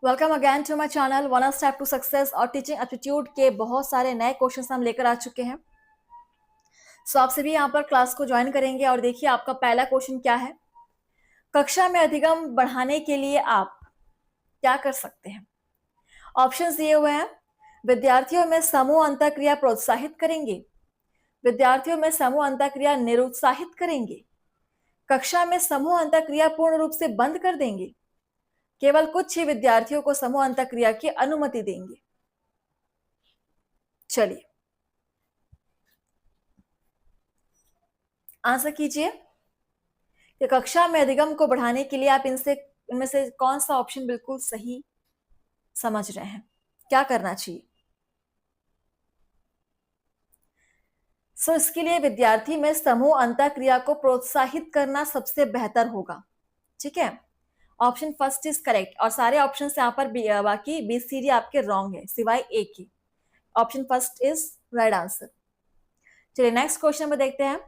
Welcome again to my channel one step to success और teaching aptitude के बहुत सारे नए क्वेश्चंस हम लेकर आ चुके हैं। सो आप सभी यहाँ पर क्लास को ज्वाइन करेंगे और देखिए आपका पहला क्वेश्चन क्या है। कक्षा में अधिगम बढ़ाने के लिए आप क्या कर सकते हैं? ऑप्शंस दिए हुए हैं। विद्यार्थियों में समूह अंतःक्रिया प्रोत्साहित करेंगे, विद्यार्थियों में समूह अंतःक्रिया निरुत्साहित करेंगे, कक्षा में समूह अंतःक्रिया पूर्ण रूप से बंद कर देंगे, केवल कुछ ही विद्यार्थियों को समूह अंतःक्रिया की अनुमति देंगे। चलिए आंसर कीजिए कि कक्षा में अधिगम को बढ़ाने के लिए आप इनमें से कौन सा ऑप्शन बिल्कुल सही समझ रहे हैं, क्या करना चाहिए। इसके लिए विद्यार्थी में समूह अंतःक्रिया को प्रोत्साहित करना सबसे बेहतर होगा। ठीक है, ऑप्शन फर्स्ट इज करेक्ट और सारे ऑप्शन यहाँ पर बाकी बी सी डी आपके रॉन्ग है सिवाय ए के। Option first is right answer. चलिए नेक्स्ट क्वेश्चन में देखते हैं।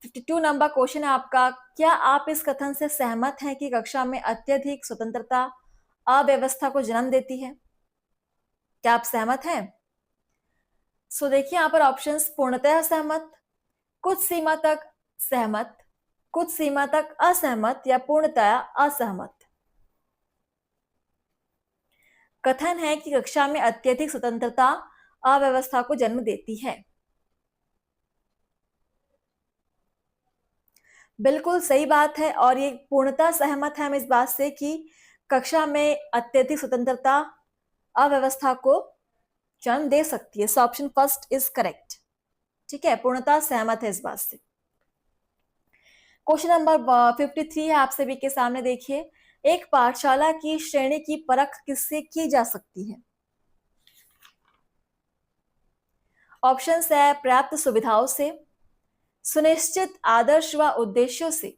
52 नंबर क्वेश्चन है आपका। क्या आप इस कथन से सहमत हैं कि कक्षा में अत्यधिक स्वतंत्रता अव्यवस्था को जन्म देती है? क्या आप सहमत हैं? देखिए यहाँ पर ऑप्शंस पूर्णतः सहमत, कुछ सीमा तक सहमत, कुछ सीमा तक असहमत या पूर्णतः असहमत। कथन है कि कक्षा में अत्यधिक स्वतंत्रता अव्यवस्था को जन्म देती है। बिल्कुल सही बात है और ये पूर्णतः सहमत है हम इस बात से कि कक्षा में अत्यधिक स्वतंत्रता अव्यवस्था को जन्म दे सकती है। So option first is correct. ठीक है, पूर्णतः सहमत है इस बात से। क्वेश्चन नंबर 53 है आप सभी के सामने। देखिए, एक पाठशाला की श्रेणी की परख किससे की जा सकती है? ऑप्शन है पर्याप्त सुविधाओं से, सुनिश्चित आदर्श व उद्देश्यों से,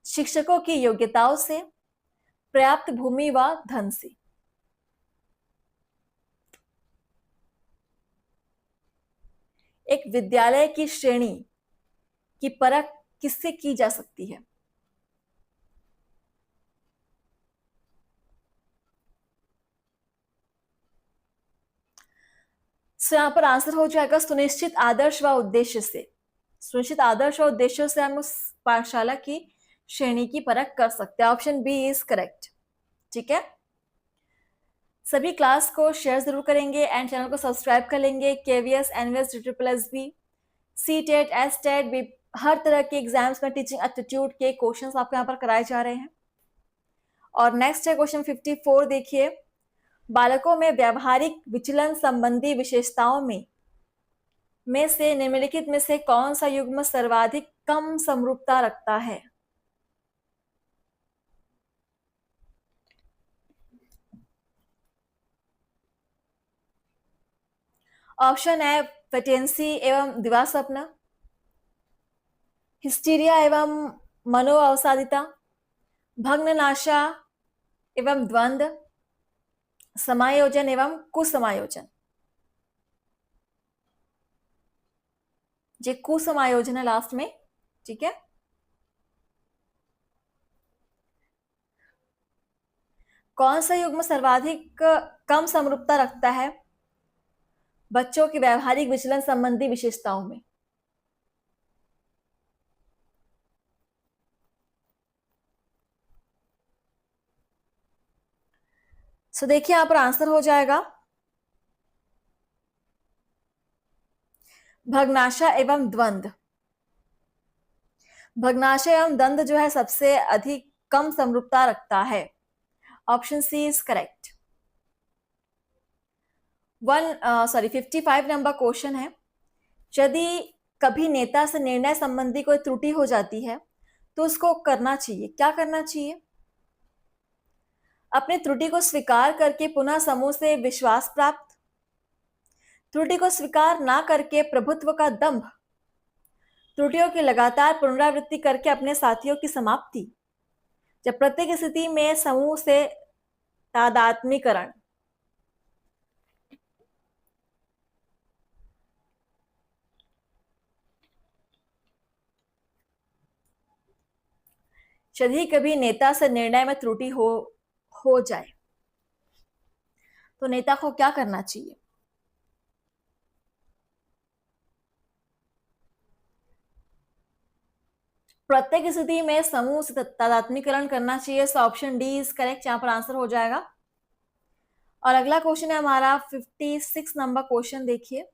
शिक्षकों की योग्यताओं से, पर्याप्त भूमि व धन से। एक विद्यालय की श्रेणी की परख किससे की जा सकती है? यहां पर आंसर हो जाएगा सुनिश्चित आदर्श व उद्देश्य से। सुनिश्चित आदर्श और उद्देश्यों से हम उस पाठशाला की श्रेणी की परख कर सकते हैं। Option B is correct. ठीक है, सभी क्लास को शेयर जरूर करेंगे एंड चैनल को सब्सक्राइब कर लेंगे। KVS, NVS, triple C TET, S TET भी हर तरह के एग्जाम्स में टीचिंग एप्टीट्यूड के क्वेश्चंस आपको यहाँ पर कराए जा रहे हैं। और नेक्स्ट है क्वेश्चन 54। देखिए, बालकों में व्यावहारिक विचलन संबंधी विशेषताओं में से निम्नलिखित में से कौन सा युग्म सर्वाधिक कम समरूपता रखता है? ऑप्शन है फेटेंसी एवं दिवास्वप्न, हिस्टीरिया एवं मनोअवसादिता, भग्ननाशा एवं द्वंद्व, समायोजन एवं कुसमायोजन। जे कुसमायोजन है लास्ट में। ठीक है, कौन सा युग्म सर्वाधिक कम समरूपता रखता है बच्चों के व्यवहारिक विचलन संबंधी विशेषताओं में? देखिए यहां पर आंसर हो जाएगा भग्नाशय एवं द्वंद्व। भग्नाशय एवं द्वंद्व जो है सबसे अधिक कम समरूपता रखता है। Option C is correct. 55 number question है। यदि कभी नेता से निर्णय संबंधी कोई त्रुटि हो जाती है तो उसको करना चाहिए, क्या करना चाहिए? अपनी त्रुटि को स्वीकार करके पुनः समूह से विश्वास प्राप्त, त्रुटि को स्वीकार ना करके प्रभुत्व का दंभ, त्रुटियों की लगातार पुनरावृत्ति करके अपने साथियों की समाप्ति, जब प्रत्येक स्थिति में समूह से तादात्मीकरण। यदि कभी नेता से निर्णय में त्रुटि हो हो जाए तो नेता को क्या करना चाहिए? प्रत्येक स्थिति में समूह से तादात्म्यकरण करना चाहिए। So option D is correct, यहाँ पर आंसर हो जाएगा। और अगला क्वेश्चन है हमारा 56 नंबर क्वेश्चन। देखिए,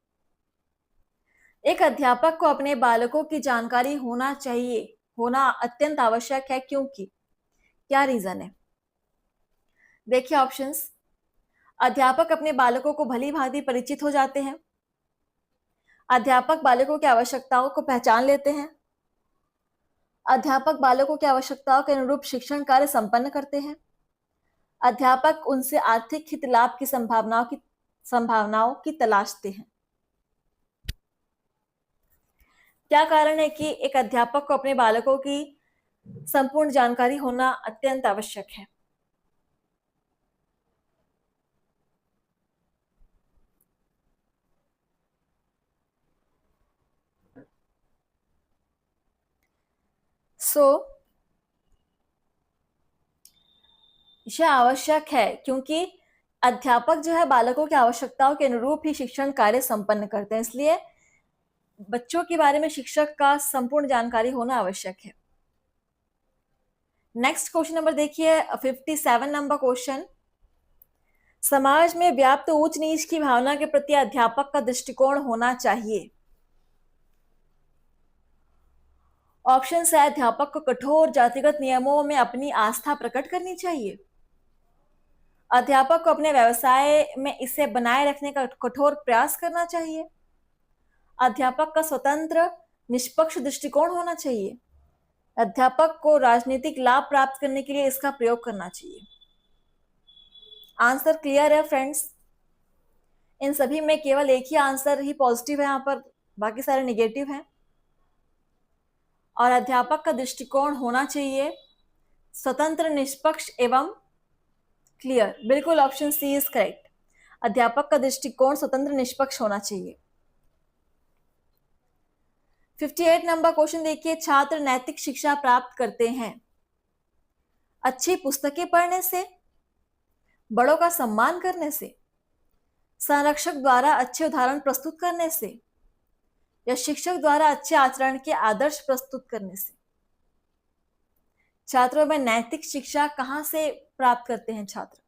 एक अध्यापक को अपने बालकों की जानकारी होना अत्यंत आवश्यक है, क्योंकि क्या रीजन है? देखिए ऑप्शंस। अध्यापक अपने बालकों को भली भांति परिचित हो जाते हैं, अध्यापक बालकों की आवश्यकताओं को पहचान लेते हैं, अध्यापक बालकों की आवश्यकताओं के अनुरूप शिक्षण कार्य संपन्न करते हैं, अध्यापक उनसे आर्थिक हित लाभ की संभावनाओं की तलाशते हैं। क्या कारण है कि एक अध्यापक को अपने बालकों की संपूर्ण जानकारी होना अत्यंत आवश्यक है? यह आवश्यक है क्योंकि अध्यापक जो है बालकों की आवश्यकताओं के अनुरूप ही शिक्षण कार्य संपन्न करते हैं, इसलिए बच्चों के बारे में शिक्षक का संपूर्ण जानकारी होना आवश्यक है। नेक्स्ट क्वेश्चन नंबर देखिए 57 नंबर क्वेश्चन। समाज में व्याप्त उच्च नीच की भावना के प्रति अध्यापक का दृष्टिकोण होना चाहिए। ऑप्शन है, अध्यापक को कठोर जातिगत नियमों में अपनी आस्था प्रकट करनी चाहिए, अध्यापक को अपने व्यवसाय में इसे बनाए रखने का कठोर प्रयास करना चाहिए, अध्यापक का स्वतंत्र निष्पक्ष दृष्टिकोण होना चाहिए, अध्यापक को राजनीतिक लाभ प्राप्त करने के लिए इसका प्रयोग करना चाहिए। आंसर क्लियर है फ्रेंड्स? इन सभी में केवल एक ही आंसर ही पॉजिटिव है, यहाँ पर बाकी सारे नेगेटिव हैं। और अध्यापक का दृष्टिकोण होना चाहिए स्वतंत्र निष्पक्ष एवं क्लियर। बिल्कुल ऑप्शन सी इज करेक्ट, अध्यापक का दृष्टिकोण स्वतंत्र निष्पक्ष होना चाहिए। 58 नंबर क्वेश्चन देखिए, छात्र नैतिक शिक्षा प्राप्त करते हैं अच्छी पुस्तकें पढ़ने से, बड़ों का सम्मान करने से, संरक्षक द्वारा अच्छे उदाहरण प्रस्तुत करने से, या शिक्षक द्वारा अच्छे आचरण के आदर्श प्रस्तुत करने से। छात्रों में नैतिक शिक्षा कहां से प्राप्त करते हैं छात्र?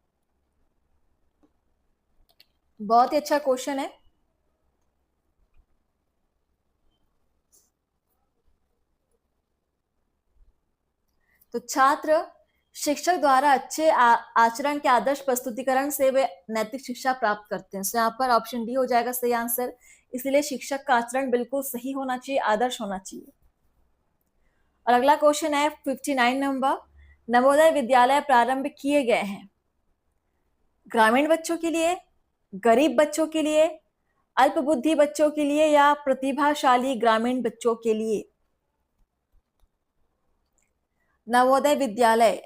बहुत ही अच्छा क्वेश्चन है। तो छात्र शिक्षक द्वारा अच्छे आचरण के आदर्श प्रस्तुतिकरण से वे नैतिक शिक्षा प्राप्त करते हैं। तो यहाँ पर ऑप्शन डी हो जाएगा सही आंसर। इसलिए शिक्षक का आचरण बिल्कुल सही होना चाहिए, आदर्श होना चाहिए। और अगला क्वेश्चन है 59 नंबर, नवोदय विद्यालय प्रारंभ किए गए हैं ग्रामीण बच्चों के लिए, गरीब बच्चों के लिए, अल्पबुद्धि बच्चों के लिए, या प्रतिभाशाली ग्रामीण बच्चों के लिए? नवोदय विद्यालय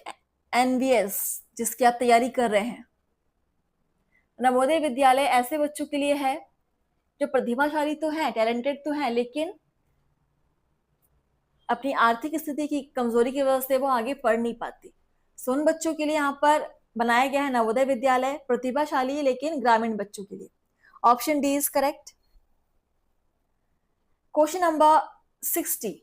एनवीएस जिसकी आप तैयारी कर रहे हैं, नवोदय विद्यालय ऐसे बच्चों के लिए है जो प्रतिभाशाली तो है, टैलेंटेड तो है, लेकिन अपनी आर्थिक स्थिति की कमजोरी की वजह से वो आगे पढ़ नहीं पाती। सो उन बच्चों के लिए यहाँ पर बनाया गया है नवोदय विद्यालय, प्रतिभाशाली लेकिन ग्रामीण बच्चों के लिए। Option D is correct. Question number 60,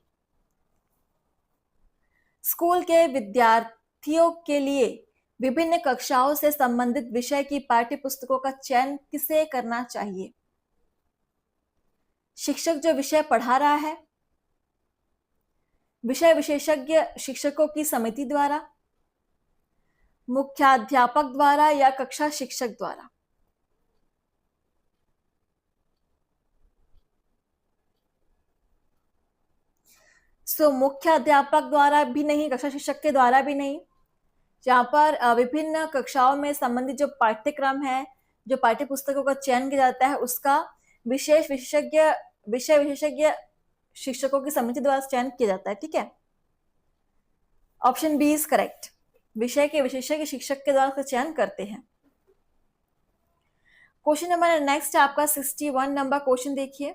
school के विद्यार्थियों के लिए विभिन्न कक्षाओं से संबंधित विषय की पाठ्य पुस्तकों का चयन किसे करना चाहिए? शिक्षक जो विषय पढ़ा रहा है, विषय विशेषज्ञ शिक्षकों की समिति द्वारा, मुख्याध्यापक द्वारा, या कक्षा शिक्षक द्वारा? मुख्य अध्यापक द्वारा भी नहीं, कक्षा शिक्षक के द्वारा भी नहीं। जहाँ पर विभिन्न कक्षाओं में संबंधित जो पाठ्यक्रम है, जो पाठ्य पुस्तकों का चयन किया जाता है, उसका विषय विशेषज्ञ शिक्षकों की समिति द्वारा चयन किया जाता है। ठीक है, ऑप्शन बी इज करेक्ट, विषय के विशेषज्ञ शिक्षक के द्वारा चयन करते हैं। क्वेश्चन नंबर नेक्स्ट आपका 61 नंबर क्वेश्चन देखिए,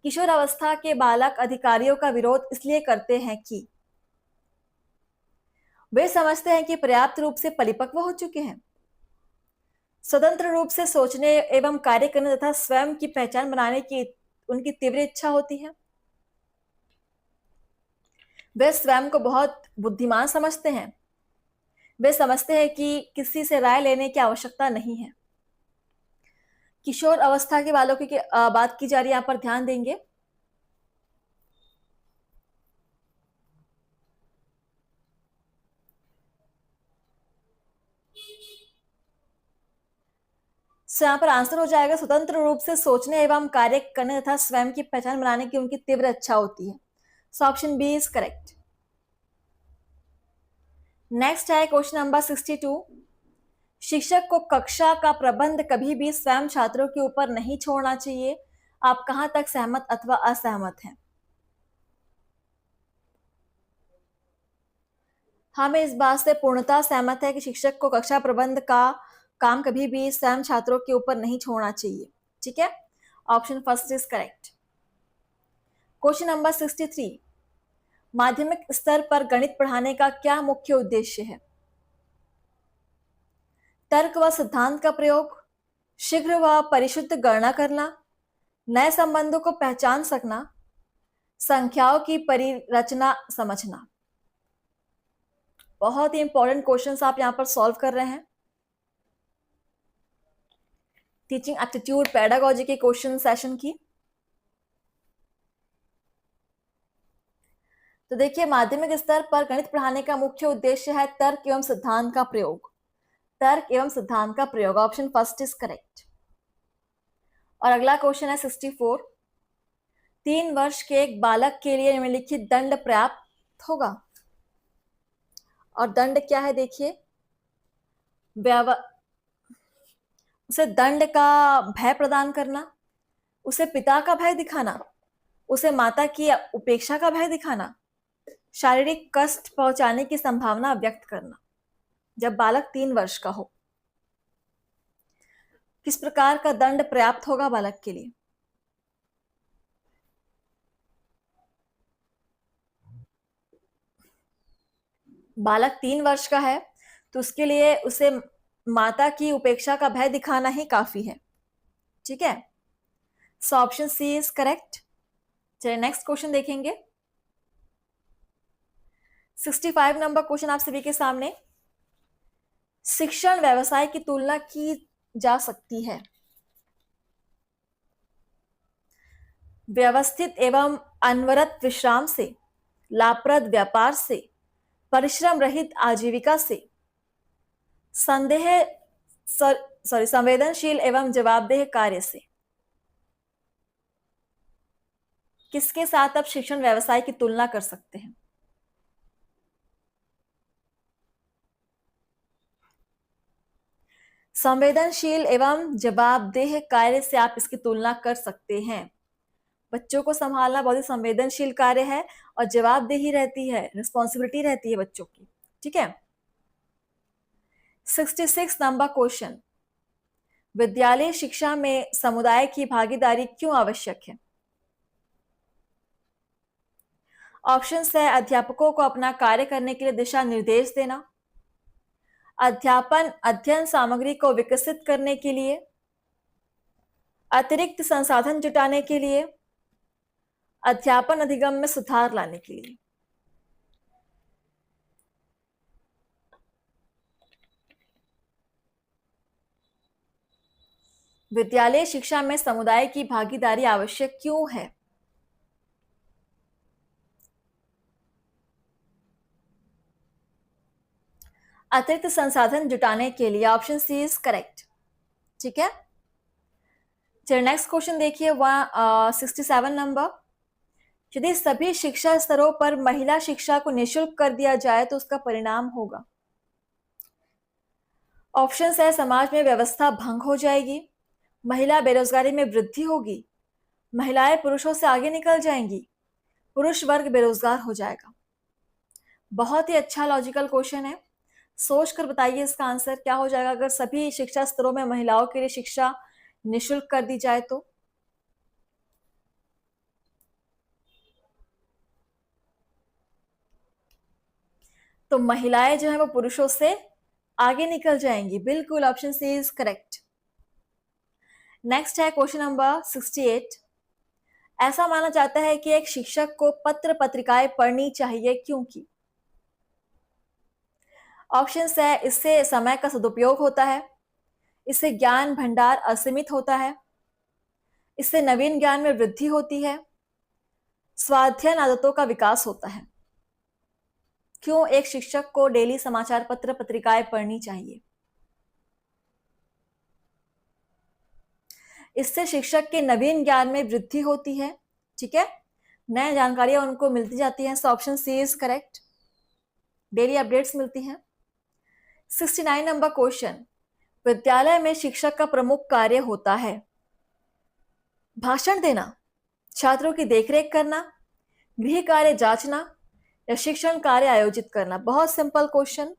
किशोर अवस्था के बालक अधिकारियों का विरोध इसलिए करते हैं कि वे समझते हैं कि पर्याप्त रूप से परिपक्व हो चुके हैं। स्वतंत्र रूप से सोचने एवं कार्य करने तथा स्वयं की पहचान बनाने की उनकी तीव्र इच्छा होती है। वे स्वयं को बहुत बुद्धिमान समझते हैं। वे समझते हैं कि किसी से राय लेने की आवश्यकता नहीं है। किशोर अवस्था के बालकों की बात की जा रही है, यहाँ पर ध्यान देंगे। यहाँ पर आंसर हो जाएगा स्वतंत्र रूप से सोचने एवं कार्य करने तथा स्वयं की पहचान बनाने की उनकी तीव्र इच्छा होती है। So option B is correct. Next है क्वेश्चन नंबर 62। शिक्षक को कक्षा का प्रबंध कभी भी स्वयं छात्रों के ऊपर नहीं छोड़ना चाहिए। आप कहां तक सहमत अथवा असहमत हैं? हम इस बात से पूर्णतः सहमत है कि शिक्षक को कक्षा प्रबंध का काम कभी भी स्वयं छात्रों के ऊपर नहीं छोड़ना चाहिए। ठीक है, option first is correct. Question number 63। माध्यमिक स्तर पर गणित पढ़ाने का क्या मुख्य उद्देश्य है? तर्क व सिद्धांत का प्रयोग, शीघ्र व परिशुद्ध गणना करना, नए संबंधों को पहचान सकना, संख्याओं की परिरचना समझना। बहुत ही इंपॉर्टेंट क्वेश्चंस आप यहां पर सॉल्व कर रहे हैं। टीचिंग एप्टीट्यूड पेडागोजी के क्वेश्चन सेशन की। तो देखिए, माध्यमिक स्तर पर गणित पढ़ाने का मुख्य उद्देश्य है तर्क एवं सिद्धांत का प्रयोग। तर्क एवं सिद्धांत का प्रयोग, ऑप्शन फर्स्ट इज करेक्ट। और अगला क्वेश्चन है 64। 3 वर्ष के एक बालक के लिए निम्नलिखित दंड पर्याप्त होगा? और दंड क्या है देखिए, उसे दंड का भय प्रदान करना, उसे पिता का भय दिखाना, उसे माता की उपेक्षा का भय दिखाना, शारीरिक कष्ट पहुंचाने की संभावना व्यक्त करना। जब बालक 3 वर्ष का हो, किस प्रकार का दंड पर्याप्त होगा बालक के लिए? बालक 3 वर्ष का है तो उसके लिए उसे माता की उपेक्षा का भय दिखाना ही काफी है। ठीक है, so option C is correct. चलिए नेक्स्ट क्वेश्चन देखेंगे। 65 नंबर क्वेश्चन आप सभी के सामने। शिक्षण व्यवसाय की तुलना की जा सकती है व्यवस्थित एवं अनवरत विश्राम से, लाभप्रद व्यापार से, परिश्रम रहित आजीविका से, संवेदनशील एवं जवाबदेह कार्य से। किसके साथ आप शिक्षण व्यवसाय की तुलना कर सकते हैं? संवेदनशील एवं जवाबदेह कार्य से आप इसकी तुलना कर सकते हैं। बच्चों को संभालना बहुत ही संवेदनशील कार्य है और जवाबदेही रहती है, रिस्पॉन्सिबिलिटी रहती है बच्चों की। ठीक है, 66 नंबर क्वेश्चन। विद्यालय शिक्षा में समुदाय की भागीदारी क्यों आवश्यक है? ऑप्शन है अध्यापकों को अपना कार्य करने के लिए दिशा निर्देश देना, अध्यापन अध्ययन सामग्री को विकसित करने के लिए, अतिरिक्त संसाधन जुटाने के लिए, अध्यापन अधिगम में सुधार लाने के लिए। विद्यालय शिक्षा में समुदाय की भागीदारी आवश्यक क्यों है? अतिरिक्त संसाधन जुटाने के लिए, ऑप्शन सी इज करेक्ट। ठीक है, चलिए नेक्स्ट क्वेश्चन देखिए 67 नंबर। यदि सभी शिक्षा स्तरों पर महिला शिक्षा को निःशुल्क कर दिया जाए तो उसका परिणाम होगा। ऑप्शन है समाज में व्यवस्था भंग हो जाएगी, महिला बेरोजगारी में वृद्धि होगी, महिलाएं पुरुषों से आगे निकल जाएंगी, पुरुष वर्ग बेरोजगार हो जाएगा। बहुत ही अच्छा लॉजिकल क्वेश्चन है, सोच कर बताइए इसका आंसर क्या हो जाएगा अगर सभी शिक्षा स्तरों में महिलाओं के लिए शिक्षा निःशुल्क कर दी जाए तो। तो महिलाएं जो है वो पुरुषों से आगे निकल जाएंगी। बिल्कुल, option C is correct. Next है क्वेश्चन नंबर 68। ऐसा माना जाता है कि एक शिक्षक को पत्र पत्रिकाएं पढ़नी चाहिए, क्योंकि ऑप्शन है इससे समय का सदुपयोग होता है, इससे ज्ञान भंडार असीमित होता है, इससे नवीन ज्ञान में वृद्धि होती है, स्वाध्ययन आदतों का विकास होता है। क्यों एक शिक्षक को डेली समाचार पत्र पत्रिकाएं पढ़नी चाहिए? इससे शिक्षक के नवीन ज्ञान में वृद्धि होती है, ठीक है, नई जानकारियां उनको मिलती जाती हैं। So option C is correct, daily updates मिलती हैं। 69 नंबर क्वेश्चन। विद्यालय में शिक्षक का प्रमुख कार्य होता है भाषण देना, छात्रों की देखरेख करना, गृह कार्य जांचना या शिक्षण कार्य आयोजित करना। बहुत सिंपल क्वेश्चन।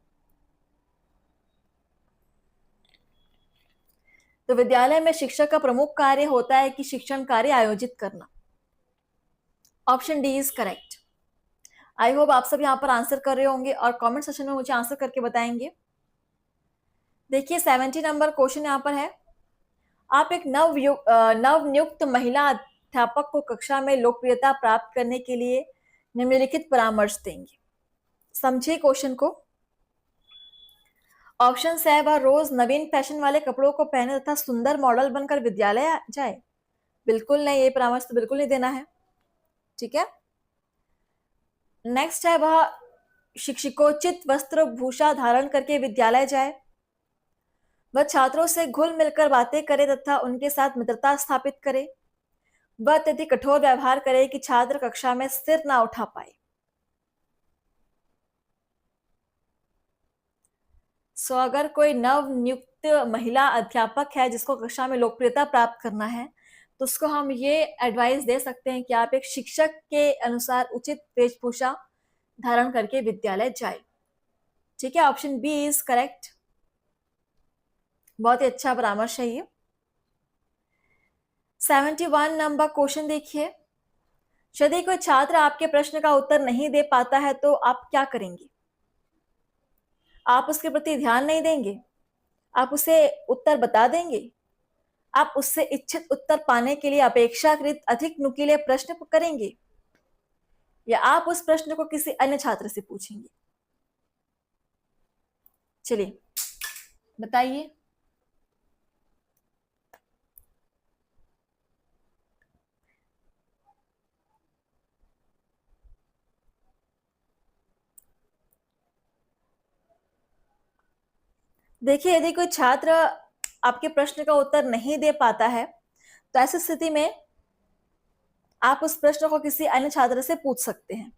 तो विद्यालय में शिक्षक का प्रमुख कार्य होता है कि शिक्षण कार्य आयोजित करना। Option D is correct. I hope आप सब यहां पर आंसर कर रहे होंगे और कमेंट सेक्शन में मुझे आंसर करके बताएंगे। देखिए 70 नंबर क्वेश्चन यहां पर है। आप एक नवनियुक्त महिला अध्यापक को कक्षा में लोकप्रियता प्राप्त करने के लिए निम्नलिखित परामर्श देंगे। समझिए क्वेश्चन को। ऑप्शन है वह रोज नवीन फैशन वाले कपड़ों को पहने तथा सुंदर मॉडल बनकर विद्यालय जाए। बिल्कुल नहीं, ये परामर्श तो बिल्कुल नहीं देना है, ठीक है। नेक्स्ट है वह शिक्षकोचित वस्त्र भूषा धारण करके विद्यालय जाए। वह छात्रों से घुल मिलकर बातें करे तथा उनके साथ मित्रता स्थापित करे। वह अत्यधिक कठोर व्यवहार करे कि छात्र कक्षा में सिर ना उठा पाए। सो अगर कोई नवनियुक्त महिला अध्यापक है जिसको कक्षा में लोकप्रियता प्राप्त करना है, तो उसको हम ये एडवाइस दे सकते हैं कि आप एक शिक्षक के अनुसार उचित वेशभूषा धारण करके विद्यालय जाए, ठीक है। Option B is correct. बहुत ही अच्छा परामर्श है ये। 71 नंबर क्वेश्चन देखिए। यदि कोई छात्र आपके प्रश्न का उत्तर नहीं दे पाता है तो आप क्या करेंगे? आप उसके प्रति ध्यान नहीं देंगे, आप उसे उत्तर बता देंगे, आप उससे इच्छित उत्तर पाने के लिए अपेक्षाकृत अधिक नुकीले प्रश्न करेंगे, या आप उस प्रश्न को किसी अन्य छात्र से पूछेंगे? चलिए बताइए। देखिए यदि कोई छात्र आपके प्रश्न का उत्तर नहीं दे पाता है तो ऐसी स्थिति में आप उस प्रश्न को किसी अन्य छात्र से पूछ सकते हैं,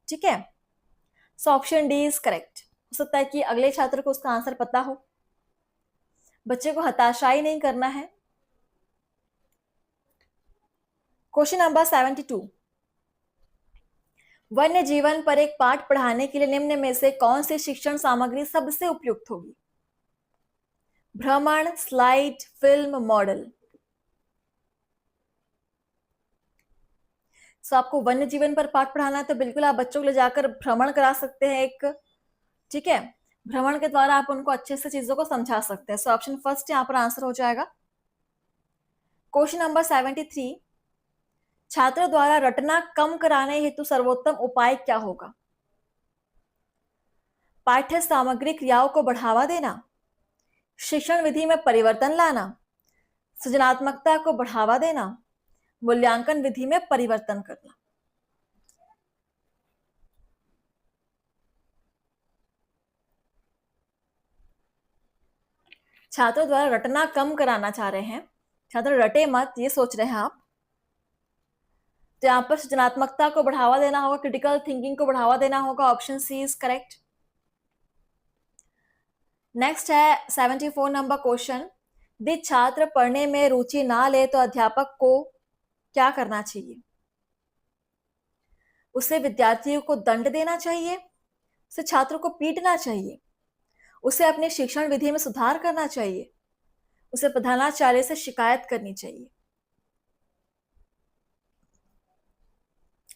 ठीक है। So option D is correct. हो सकता है कि अगले छात्र को उसका आंसर पता हो। बच्चे को हताशाई नहीं करना है। Question number 72। वन्य जीवन पर एक पाठ पढ़ाने के लिए निम्न में से कौन सी शिक्षण सामग्री सबसे उपयुक्त होगी? भ्रमण, स्लाइड, फिल्म, मॉडल। सो आपको वन्य जीवन पर पाठ पढ़ाना है तो बिल्कुल आप बच्चों को ले जाकर भ्रमण करा सकते हैं एक, ठीक है। भ्रमण के द्वारा आप उनको अच्छे से चीजों को समझा सकते हैं। सो ऑप्शन फर्स्ट यहाँ पर आंसर हो जाएगा। Question number 73। छात्र द्वारा रटना कम कराने हेतु सर्वोत्तम उपाय क्या होगा? पाठ्य सामग्री क्रियाओं को बढ़ावा देना, शिक्षण विधि में परिवर्तन लाना, सृजनात्मकता को बढ़ावा देना, मूल्यांकन विधि में परिवर्तन करना। छात्रों द्वारा रटना कम कराना चाह रहे हैं, छात्र रटे मत ये सोच रहे हैं आप, तो यहां पर सृजनात्मकता को बढ़ावा देना होगा, क्रिटिकल थिंकिंग को बढ़ावा देना होगा। Option C is correct. Next है 74 नंबर क्वेश्चन। यदि छात्र पढ़ने में रुचि ना ले तो अध्यापक को क्या करना चाहिए? उसे विद्यार्थियों को दंड देना चाहिए, उसे छात्रों को पीटना चाहिए, उसे अपने शिक्षण विधि में सुधार करना चाहिए, उसे प्रधानाचार्य से शिकायत करनी चाहिए?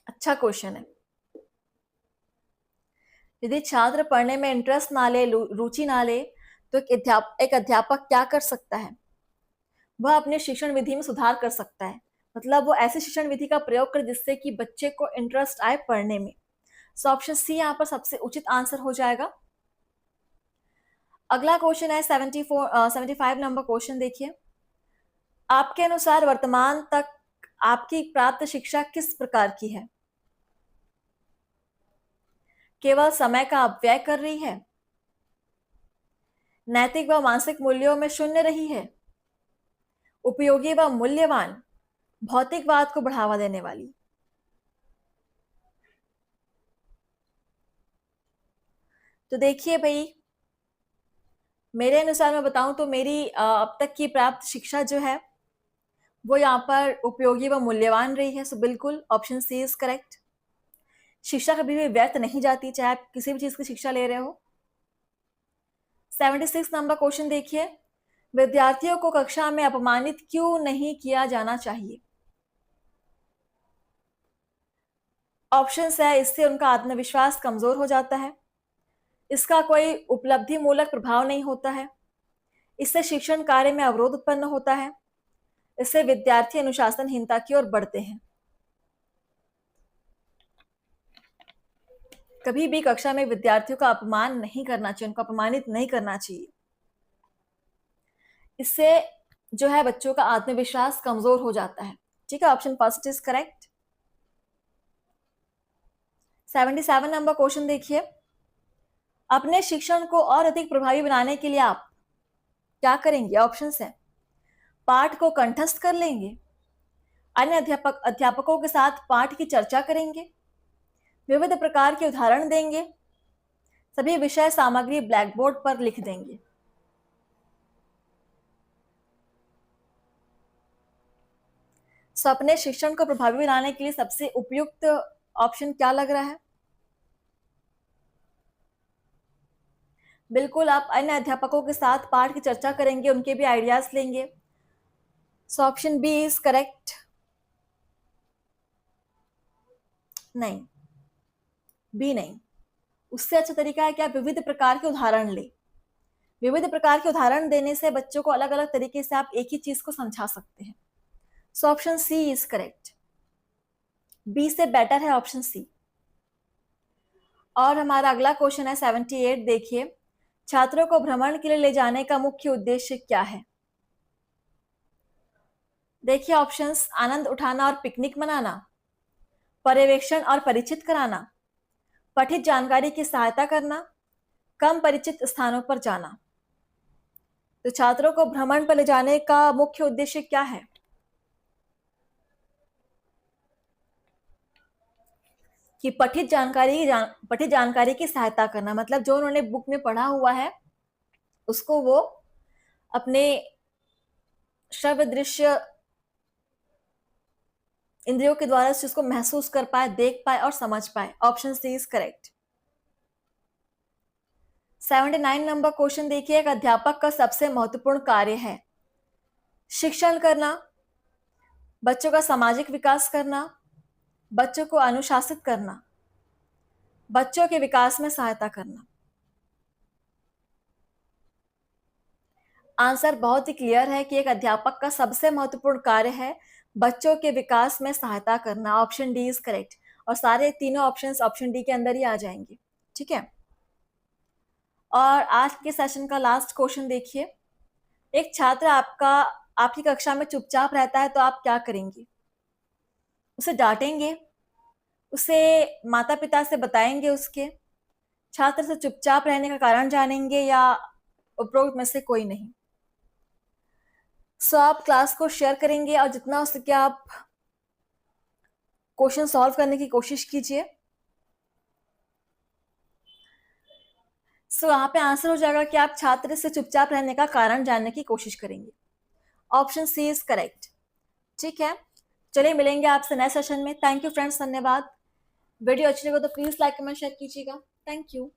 अच्छा क्वेश्चन है। यदि छात्र पढ़ने में इंटरेस्ट ना ले, रुचि ना ले, तो एक अध्यापक क्या कर सकता है? वह अपने शिक्षण विधि में सुधार कर सकता है। मतलब वो ऐसी शिक्षण विधि का प्रयोग करे जिससे कि बच्चे को इंटरेस्ट आए पढ़ने में। सो ऑप्शन सी यहाँ पर सबसे उचित आंसर हो जाएगा। अगला क्वेश्चन है 75 नंबर क्वेश्चन देखिए। आपके अनुसार वर्तमान तक आपकी प्राप्त शिक्षा किस प्रकार की है? केवल समय का अपव्यय कर रही है, नैतिक व मानसिक मूल्यों में शून्य रही है, उपयोगी व मूल्यवान, भौतिकवाद को बढ़ावा देने वाली? तो देखिए भाई, मेरे अनुसार मैं बताऊं तो मेरी अब तक की प्राप्त शिक्षा जो है वो यहाँ पर उपयोगी व मूल्यवान रही है। सो बिल्कुल ऑप्शन सी इज करेक्ट। शिक्षा कभी भी व्यर्थ नहीं जाती, चाहे आप किसी भी चीज की शिक्षा ले रहे हो। 76 नंबर क्वेश्चन देखिए। विद्यार्थियों को कक्षा में अपमानित क्यों नहीं किया जाना चाहिए? ऑप्शंस है, इससे उनका आत्मविश्वास कमजोर हो जाता है, इसका कोई उपलब्धि मूलक प्रभाव नहीं होता है, इससे शिक्षण कार्य में अवरोध उत्पन्न होता है, इससे विद्यार्थी अनुशासनहीनता की ओर बढ़ते हैं। कभी भी कक्षा में विद्यार्थियों का अपमान नहीं करना चाहिए, उनको अपमानित नहीं करना चाहिए। इससे जो है बच्चों का आत्मविश्वास कमजोर हो जाता है। ठीक है, option first is correct. 77 number question देखिए। अपने शिक्षण को और अधिक प्रभावी बनाने के लिए आप क्या करेंगे? ऑप्शंस हैं, पाठ को कंठस्थ कर लेंगे, अन्य अध्यापकों के साथ पाठ की चर्चा करेंगे, विविध प्रकार के उदाहरण देंगे, सभी विषय सामग्री ब्लैक बोर्ड पर लिख देंगे। सो अपने शिक्षण को प्रभावी बनाने के लिए सबसे उपयुक्त ऑप्शन क्या लग रहा है? बिल्कुल, आप अन्य अध्यापकों के साथ पाठ की चर्चा करेंगे, उनके भी आइडियाज लेंगे। So option B is correct. नहीं, बी नहीं। उससे अच्छा तरीका है कि आप विविध प्रकार के उदाहरण लें। विविध प्रकार के उदाहरण देने से बच्चों को अलग अलग तरीके से आप एक ही चीज को समझा सकते हैं। So option C is correct. B से बेटर है ऑप्शन सी। और हमारा अगला क्वेश्चन है 78 देखिए। छात्रों को भ्रमण के लिए ले जाने का मुख्य उद्देश्य क्या है? देखिए ऑप्शंस, आनंद उठाना और पिकनिक मनाना, पर्यवेक्षण और परिचित कराना, पठित जानकारी की सहायता करना, कम परिचित स्थानों पर जाना। तो छात्रों को भ्रमण पर ले जाने का मुख्य उद्देश्य क्या है? कि पठित जानकारी की सहायता करना, मतलब जो उन्होंने बुक में पढ़ा हुआ है उसको वो अपने श्रव्य दृश्य इंद्रियों के द्वारा उस चीज को महसूस कर पाए, देख पाए और समझ पाए। Option C is correct. 79 number question देखिए। एक अध्यापक का सबसे महत्वपूर्ण कार्य है शिक्षण करना, बच्चों का सामाजिक विकास करना, बच्चों को अनुशासित करना, बच्चों के विकास में सहायता करना। आंसर बहुत ही क्लियर है कि एक अध्यापक का सबसे महत्वपूर्ण कार्य है बच्चों के विकास में सहायता करना। Option D is correct. और सारे तीनों ऑप्शंस ऑप्शन डी के अंदर ही आ जाएंगे। ठीक है, और आज के सेशन का लास्ट क्वेश्चन देखिए। एक छात्र आपकी कक्षा में चुपचाप रहता है तो आप क्या करेंगे? उसे डांटेंगे, उसे माता पिता से बताएंगे, उसके छात्र से चुपचाप रहने का कारण जानेंगे, या उपरोक्त में से कोई नहीं? सो आप क्लास को शेयर करेंगे और जितना हो सके आप क्वेश्चन सॉल्व करने की कोशिश कीजिए। सो यहाँ पे आंसर हो जाएगा कि आप छात्र से चुपचाप रहने का कारण जानने की कोशिश करेंगे। Option C is correct. ठीक है, चलिए मिलेंगे आपसे नए सेशन में। थैंक यू फ्रेंड्स, धन्यवाद। वीडियो अच्छी लगे तो प्लीज लाइक कमेंट शेयर कीजिएगा। Thank you.